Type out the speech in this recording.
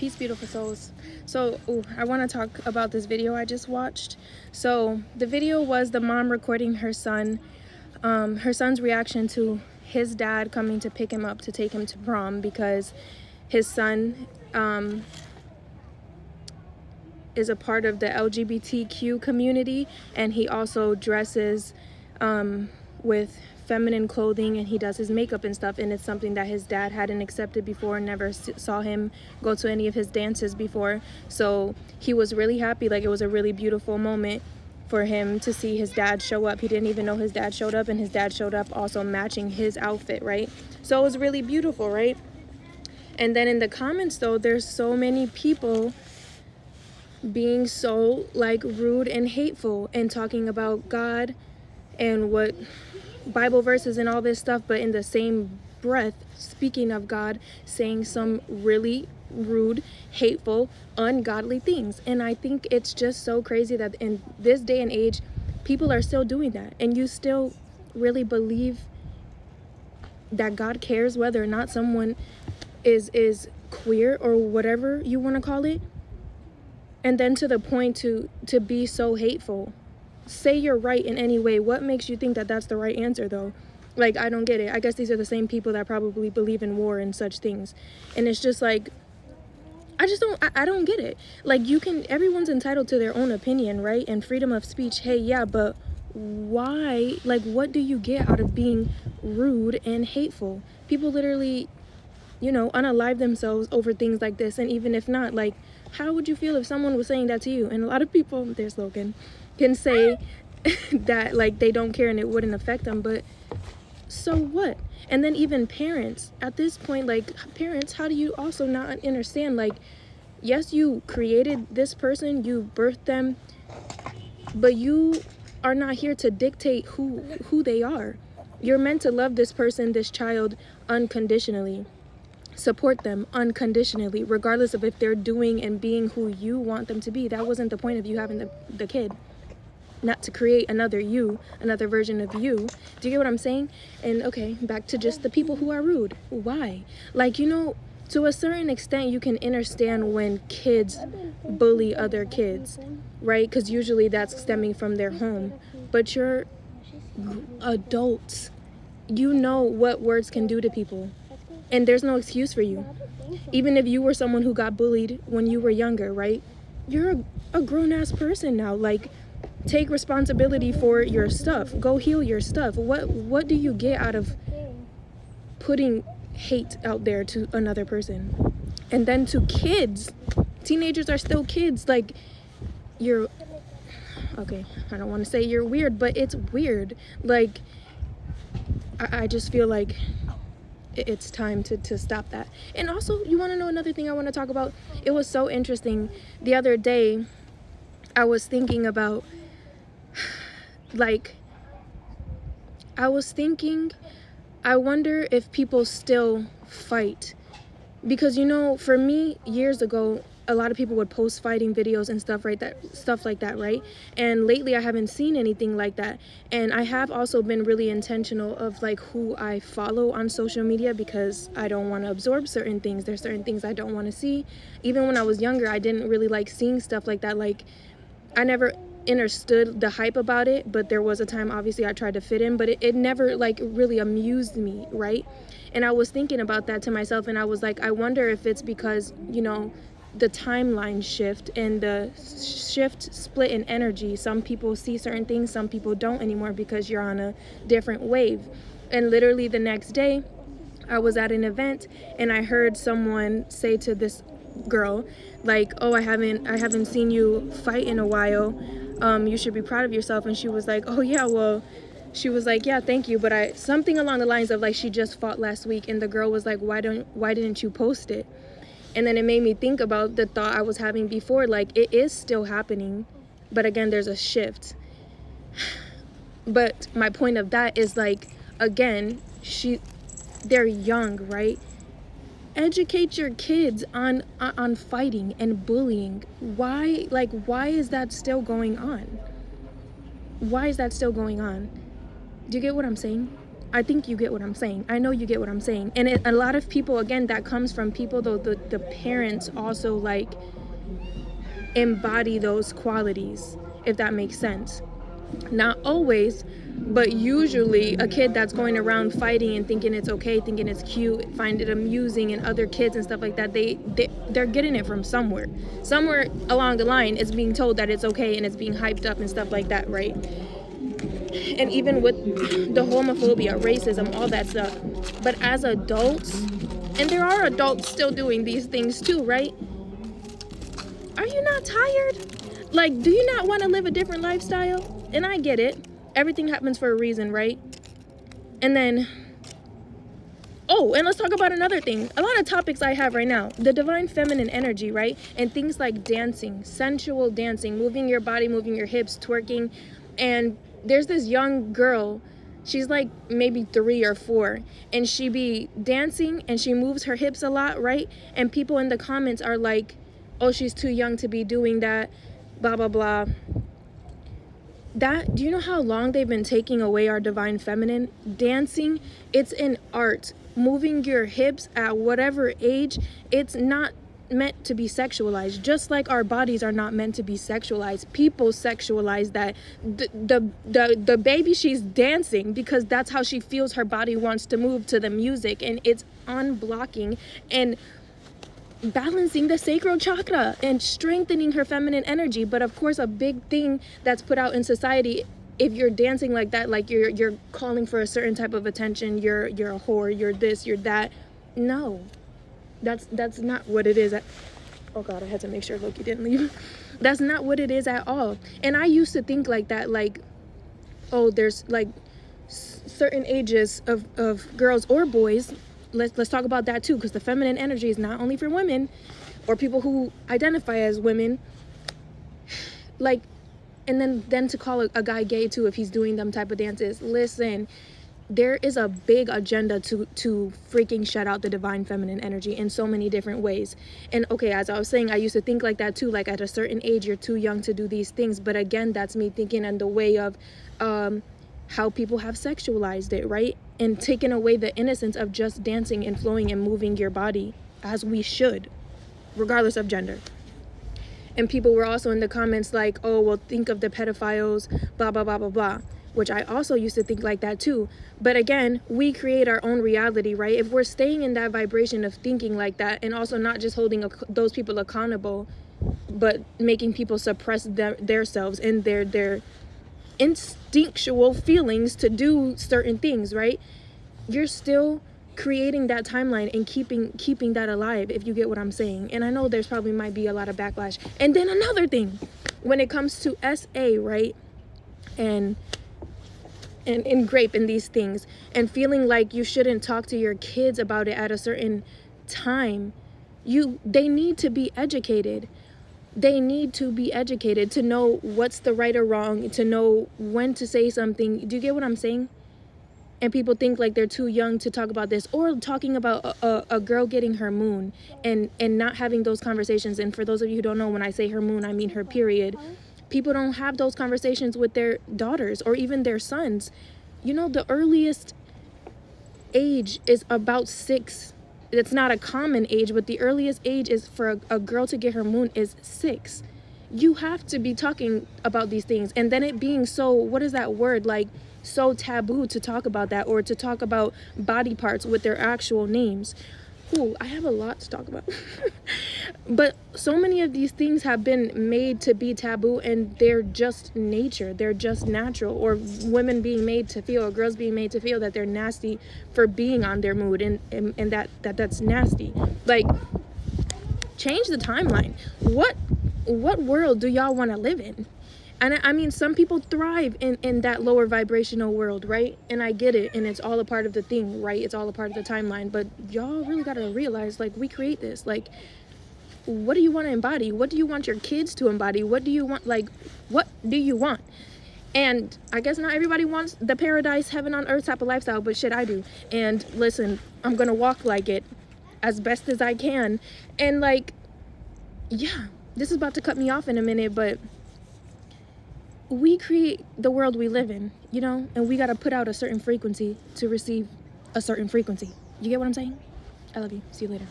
Peace, beautiful souls. So I want to talk about this video I just watched. So the video was the mom recording her son's reaction to his dad coming to pick him up to take him to prom, because his son is a part of the LGBTQ community, and he also dresses with feminine clothing, and he does his makeup and stuff, and it's something that his dad hadn't accepted before, never saw him go to any of his dances before. So he was really happy. Like, it was a really beautiful moment for him to see his dad show up. He didn't even know his dad showed up, and his dad showed up also matching his outfit, right? So it was really beautiful, right? And then in the comments, though, there's so many people being so like rude and hateful and talking about God and what Bible verses and all this stuff, but in the same breath, speaking of God, saying some really rude, hateful, ungodly things. And I think it's just so crazy that in this day and age, people are still doing that, and you still really believe that God cares whether or not someone is queer or whatever you want to call it. And then to the point to be so hateful. Say you're right in any way. What makes you think that that's the right answer, though? Like, I don't get it. I guess these are the same people that probably believe in war and such things. And it's just like, I don't get it. Like, everyone's entitled to their own opinion, right? And freedom of speech. Hey, yeah, but why? Like, what do you get out of being rude and hateful? People literally, unalive themselves over things like this. And even if not, like, how would you feel if someone was saying that to you? And a lot of people, there's Logan, can say that like they don't care and it wouldn't affect them, but so what? And then even parents at this point, like, parents, how do you also not understand, like, yes, you created this person, you birthed them, but you are not here to dictate who they are. You're meant to love this person, this child, unconditionally. Support them unconditionally, regardless of if they're doing and being who you want them to be. That wasn't the point of you having the kid. Not to create another you, another version of you. Do you get what I'm saying? And okay, back to just the people who are rude. Why? Like, to a certain extent, you can understand when kids bully other kids, right? Because usually that's stemming from their home. But you're adults. You know what words can do to people. And there's no excuse for you. Even if you were someone who got bullied when you were younger, right? You're a grown-ass person now. Like, take responsibility for your stuff. Go heal your stuff. What do you get out of putting hate out there to another person? And then to kids. Teenagers are still kids. Like, okay, I don't want to say you're weird, but it's weird. Like, I just feel like it's time to stop that. And also, you want to know another thing I want to talk about? It was so interesting. The other day, I was thinking about, like, I wonder if people still fight. Because, for me, years ago, a lot of people would post fighting videos and stuff like that, right? And lately I haven't seen anything like that. And I have also been really intentional of like who I follow on social media, because I don't want to absorb certain things. There's certain things I don't want to see. Even when I was younger, I didn't really like seeing stuff like that. Like, I never understood the hype about it, but there was a time obviously I tried to fit in, but it never like really amused me, right? And I was thinking about that to myself, and I was like, I wonder if it's because, the timeline shift and the shift split in energy. Some people see certain things, some people don't anymore, because you're on a different wave. And literally the next day, I was at an event and I heard someone say to this girl, like, oh, I haven't seen you fight in a while. You should be proud of yourself. And she was like, oh yeah, well, she was like, yeah, thank you, but something along the lines of like, she just fought last week. And the girl was like, why didn't you post it? And then it made me think about the thought I was having before. Like, it is still happening, but again, there's a shift. But my point of that is, like, again, they're young, right? Educate your kids on fighting and bullying. Why is that still going on? Why is that still going on? Do you get what I'm saying? I think you get what I'm saying. I know you get what I'm saying. And a lot of people, again, that comes from people, though, the parents also like embody those qualities, if that makes sense. Not always, but usually a kid that's going around fighting and thinking it's okay, thinking it's cute, find it amusing, and other kids and stuff like that, they're getting it from somewhere along the line. It's being told that it's okay and it's being hyped up and stuff like that, right? And even with the homophobia, racism, all that stuff. But as adults, and there are adults still doing these things too, right? Are you not tired? Like, do you not want to live a different lifestyle? And I get it. Everything happens for a reason, right? And then, oh, and let's talk about another thing. A lot of topics I have right now. The divine feminine energy, right? And things like dancing, sensual dancing, moving your body, moving your hips, twerking. And there's this young girl, she's like maybe 3 or 4, and she be dancing and she moves her hips a lot, right? And people in the comments are like, oh, she's too young to be doing that, blah, blah, blah. Do you know how long they've been taking away our divine feminine? Dancing, it's an art. Moving your hips at whatever age, it's not meant to be sexualized, just like our bodies are not meant to be sexualized. People sexualize that. The baby, she's dancing because that's how she feels her body wants to move to the music, and it's unblocking and balancing the sacral chakra and strengthening her feminine energy. But of course, a big thing that's put out in society, if you're dancing like that, like you're calling for a certain type of attention, you're a whore, you're this, you're that. No, that's not what it is. Oh God, I had to make sure Loki didn't leave. That's not what it is at all. And I used to think like that, like, oh, there's like certain ages of girls or boys. Let's talk about that too, because the feminine energy is not only for women or people who identify as women. Like, and then to call a guy gay too if he's doing them type of dances. Listen, there is a big agenda to freaking shut out the divine feminine energy in so many different ways. And okay, as I was saying, I used to think like that too, like at a certain age you're too young to do these things. But again, that's me thinking in the way of how people have sexualized it, right? And taken away the innocence of just dancing and flowing and moving your body as we should, regardless of gender. And people were also in the comments like, oh, well, think of the pedophiles, blah, blah, blah, blah, blah, which I also used to think like that too. But again, we create our own reality, right? If we're staying in that vibration of thinking like that, and also not just holding those people accountable, but making people suppress their selves and their instinctual feelings to do certain things, right? You're still creating that timeline and keeping that alive, if you get what I'm saying. And I know there's probably might be a lot of backlash. And then another thing, when it comes to SA, right, and grape and these things, and feeling like you shouldn't talk to your kids about it at a certain time, they need to be educated. They need to be educated to know what's the right or wrong, to know when to say something. Do you get what I'm saying? And people think like they're too young to talk about this, or talking about a girl getting her moon and not having those conversations. And for those of you who don't know, when I say her moon, I mean her period. People don't have those conversations with their daughters or even their sons. You know, the earliest age is about 6. It's not a common age, but the earliest age is for a girl to get her moon is 6. You have to be talking about these things. And then it being so, what is that word? Like, so taboo to talk about that, or to talk about body parts with their actual names. Ooh, I have a lot to talk about. But so many of these things have been made to be taboo, and they're just nature. They're just natural. Or women being made to feel, or girls being made to feel that they're nasty for being on their mood, and that's nasty. Like, change the timeline. What world do y'all want to live in? And I mean, some people thrive in that lower vibrational world, right? And I get it. And it's all a part of the thing, right? It's all a part of the timeline. But y'all really got to realize, like, we create this. Like, what do you want to embody? What do you want your kids to embody? What do you want? Like, what do you want? And I guess not everybody wants the paradise, heaven on earth type of lifestyle, but shit, I do. And listen, I'm going to walk like it as best as I can. And like, yeah, this is about to cut me off in a minute, but we create the world we live in, you know, and we got to put out a certain frequency to receive a certain frequency. You get what I'm saying? I love you. See you later.